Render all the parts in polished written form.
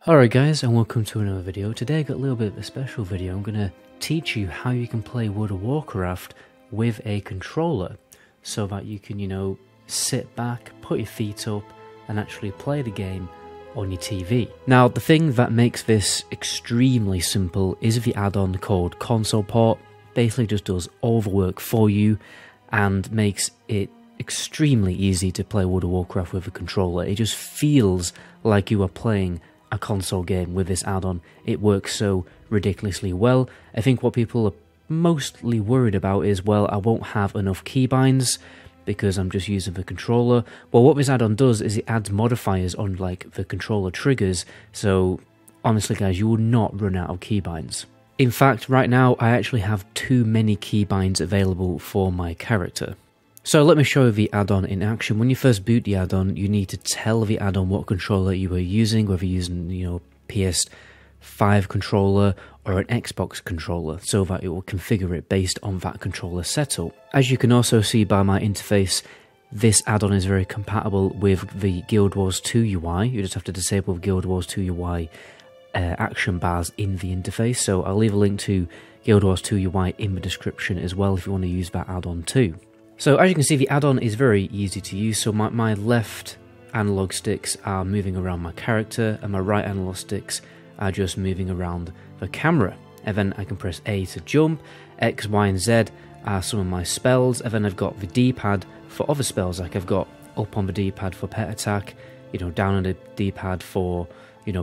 Alright guys, and welcome to another video. Today I got a little bit of a special video. I'm going to teach you how you can play World of Warcraft with a controller so that you can, sit back, put your feet up and actually play the game on your TV. Now, the thing that makes this extremely simple is the add-on called Console Port. Basically just does all the work for you and makes it extremely easy to play World of Warcraft with a controller. It just feels like you are playing a console game with this add-on. It works so ridiculously well. I think what people are mostly worried about is, well, I won't have enough keybinds because I'm just using the controller. Well, what this add-on does is it adds modifiers on like the controller triggers, so honestly guys, you will not run out of keybinds. In fact, right now I actually have too many keybinds available for my character. So let me show you the add-on in action. When you first boot the add-on, you need to tell the add-on what controller you are using, whether you're using, PS5 controller or an Xbox controller, so that it will configure it based on that controller setup. As you can also see by my interface, this add-on is very compatible with the Guild Wars 2 UI. You just have to disable Guild Wars 2 UI action bars in the interface. So I'll leave a link to Guild Wars 2 UI in the description as well if you want to use that add-on too. So as you can see, the add-on is very easy to use. So my left analog sticks are moving around my character and my right analog sticks are just moving around the camera. And then I can press A to jump, X, Y and Z are some of my spells, and then I've got the D-pad for other spells, like I've got up on the D-pad for pet attack, down on the D-pad for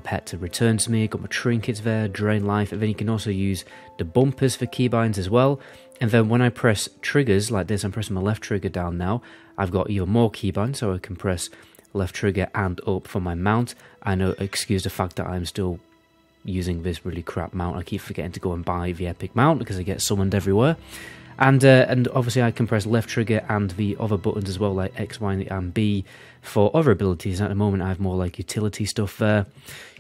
pet to return to me. I've got my trinkets there, drain life, and then you can also use the bumpers for keybinds as well. And then when I press triggers like this, I'm pressing my left trigger down now, I've got even more keybinds, so I can press left trigger and up for my mount. I know, excuse the fact that I'm still using this really crap mount. I keep forgetting to go and buy the epic mount because I get summoned everywhere. And obviously I can press left trigger and the other buttons as well, like X, Y and B for other abilities. At the moment I have more like utility stuff there,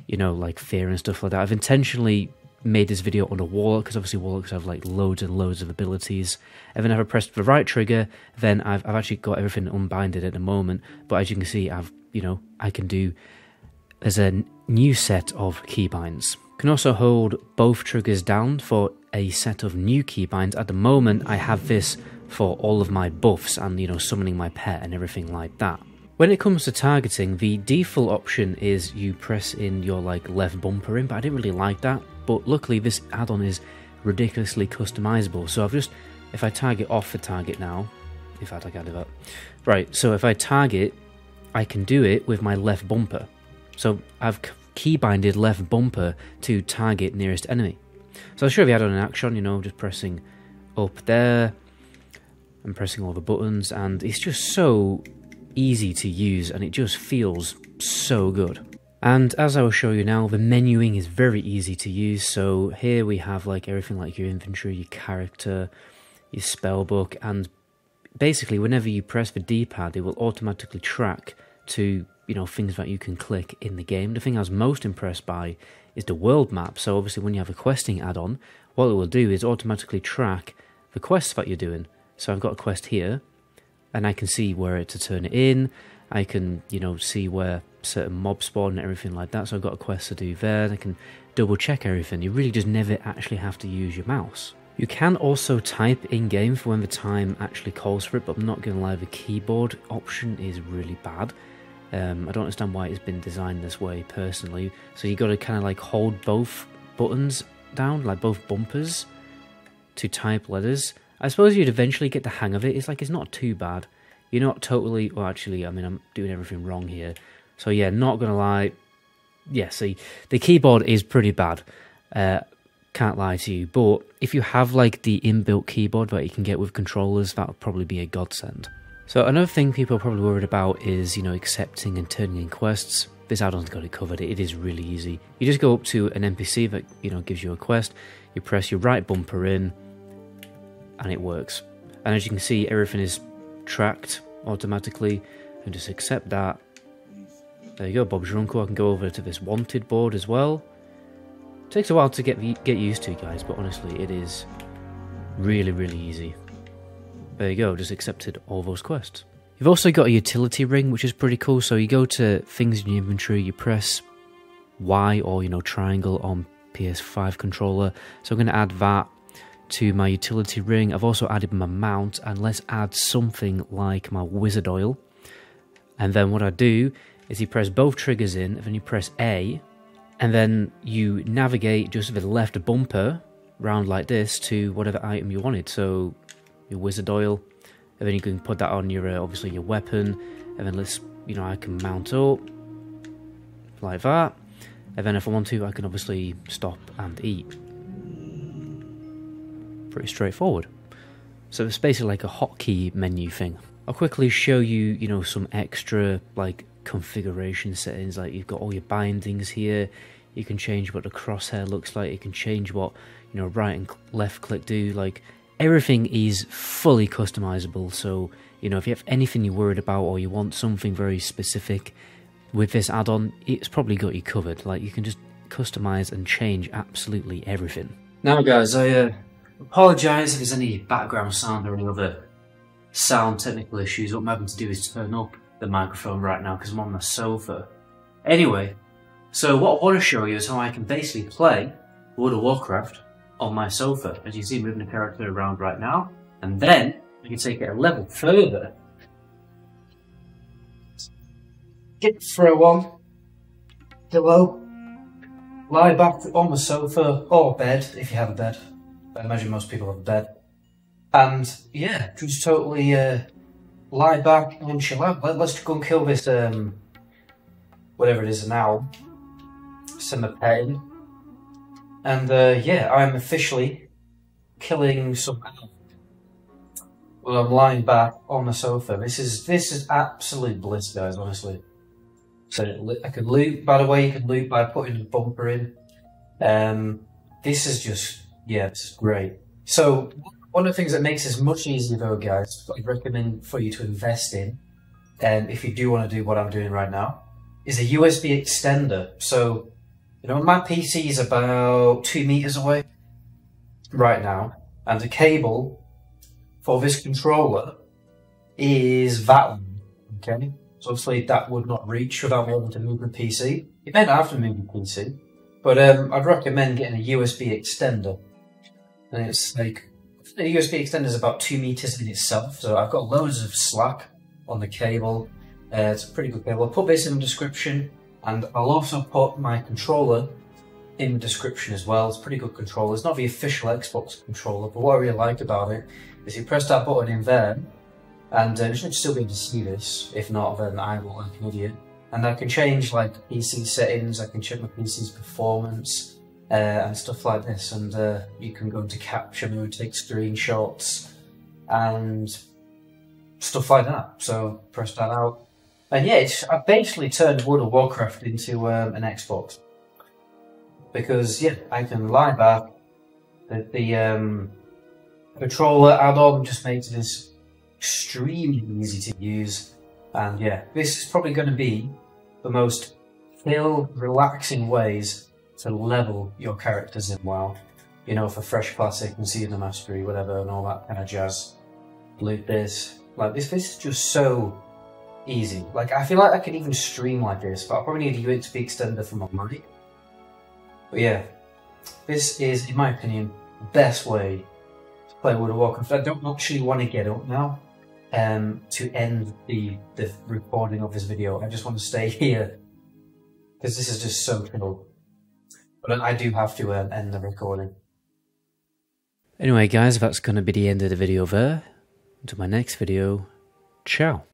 like fear and stuff like that. I've intentionally made this video on a warlock because obviously warlocks have like loads and loads of abilities. And then if I press the right trigger, then I've actually got everything unbinded at the moment. But as you can see, I can do, there's a new set of keybinds. Can also hold both triggers down for a set of new keybinds. At the moment, I have this for all of my buffs and, summoning my pet and everything like that. When it comes to targeting, the default option is you press in your left bumper in, but I didn't really like that. But luckily, this add-on is ridiculously customizable. So if I target off the target now, in fact, I can do that. Right, so if I target, I can do it with my left bumper. So I've keybinded left bumper to target nearest enemy. So I'll show you the add-on in action, just pressing up there and pressing all the buttons, and it's just so easy to use and it just feels so good. And as I will show you now, the menuing is very easy to use. So here we have everything like your inventory, your character, your spellbook, and basically whenever you press the D-pad it will automatically track to things that you can click in the game. The thing I was most impressed by is the world map. So obviously when you have a questing add-on, what it will do is automatically track the quests that you're doing. So I've got a quest here and I can see where to turn it in. I can see where certain mobs spawn and everything like that. So I've got a quest to do there and I can double check everything. You really just never actually have to use your mouse. You can also type in-game for when the time actually calls for it, but I'm not going to lie, the keyboard option is really bad. I don't understand why it's been designed this way personally. So you got to kind of hold both buttons down, both bumpers, to type letters. I suppose you'd eventually get the hang of it. It's not too bad. You're not totally, well actually, I'm doing everything wrong here. So yeah, not gonna lie. Yeah, see, the keyboard is pretty bad. Can't lie to you. But if you have the inbuilt keyboard that you can get with controllers, that would probably be a godsend. So another thing people are probably worried about is, accepting and turning in quests. This add-on's got it covered. It is really easy. You just go up to an NPC that, gives you a quest. You press your right bumper in, and it works. And as you can see, everything is tracked automatically, and just accept that. There you go, Bob's your uncle. I can go over to this wanted board as well. It takes a while to get used to, guys, but honestly, it is really, really easy. There you go, just accepted all those quests. You've also got a utility ring, which is pretty cool. So you go to things in your inventory, you press Y or, you know, triangle on PS5 controller. So I'm going to add that to my utility ring. I've also added my mount, and let's add something like my wizard oil. And then what I do is you press both triggers in, and then you press A, and then you navigate just with the left bumper round like this to whatever item you wanted. So your wizard oil, and then you can put that on your obviously your weapon, and then let's, you know, I can mount up like that, and then if I want to I can obviously stop and eat. Pretty straightforward. So it's basically like a hotkey menu thing. I'll quickly show you, you know, some extra like configuration settings. Like you've got all your bindings here. You can change what the crosshair looks like. You can change what, you know, right and left click do. Like everything is fully customizable. So, you know, if you have anything you're worried about or you want something very specific with this add-on, it's probably got you covered. Like you can just customize and change absolutely everything. Now guys, I apologise if there's any background sound or any other sound technical issues. What I'm having to do is turn up the microphone right now because I'm on the sofa. Anyway, so what I want to show you is how I can basically play World of Warcraft on my sofa. As you see, moving the character around right now. And then we can take it a level further. Get throw on, pillow, lie back on the sofa or bed if you have a bed. I imagine most people have a bed. And yeah, just totally lie back and chill out. Let's go and kill this, whatever it is now, Cemetery. And yeah, I'm officially killing some animal. Well, I'm lying back on the sofa. This is absolute bliss, guys, honestly. So I can loot, by the way, you can loot by putting a bumper in. This is just, yeah, it's great. So one of the things that makes this much easier though, guys, I'd recommend for you to invest in, if you do want to do what I'm doing right now, is a USB extender. So, you know, my PC is about 2 meters away right now, and the cable for this controller is that one, okay? So obviously that would not reach without me able to move the PC. You may not have to move the PC, but I'd recommend getting a USB extender. And it's like, the USB extender is about 2 meters in itself, so I've got loads of slack on the cable. It's a pretty good cable. I'll put this in the description, and I'll also put my controller in the description as well. It's a pretty good controller. It's not the official Xbox controller, but what I really like about it is you press that button in there, and you should still be able to see this. If not, then I will like an idiot. And I can change like PC settings, I can check my PC's performance, and stuff like this. And you can go into capture mode, take screenshots, and stuff like that. So press that out. And yeah, I've basically turned World of Warcraft into an Xbox. Because yeah, I can lie back. The controller add-on just makes this extremely easy to use. And yeah, this is probably going to be the most relaxing ways to level your characters in WoW. You know, for Fresh Classic and Season of Mastery, whatever, and all that kind of jazz. Loot this. Like, this is just so easy. Like, I feel like I could even stream like this, but I'll probably need a USB extender for my mic. But yeah, this is, in my opinion, the best way to play World of Warcraft. I don't actually want to get up now to end the recording of this video. I just want to stay here because this is just so cool. But I do have to end the recording. Anyway guys, that's going to be the end of the video there. Until my next video, ciao.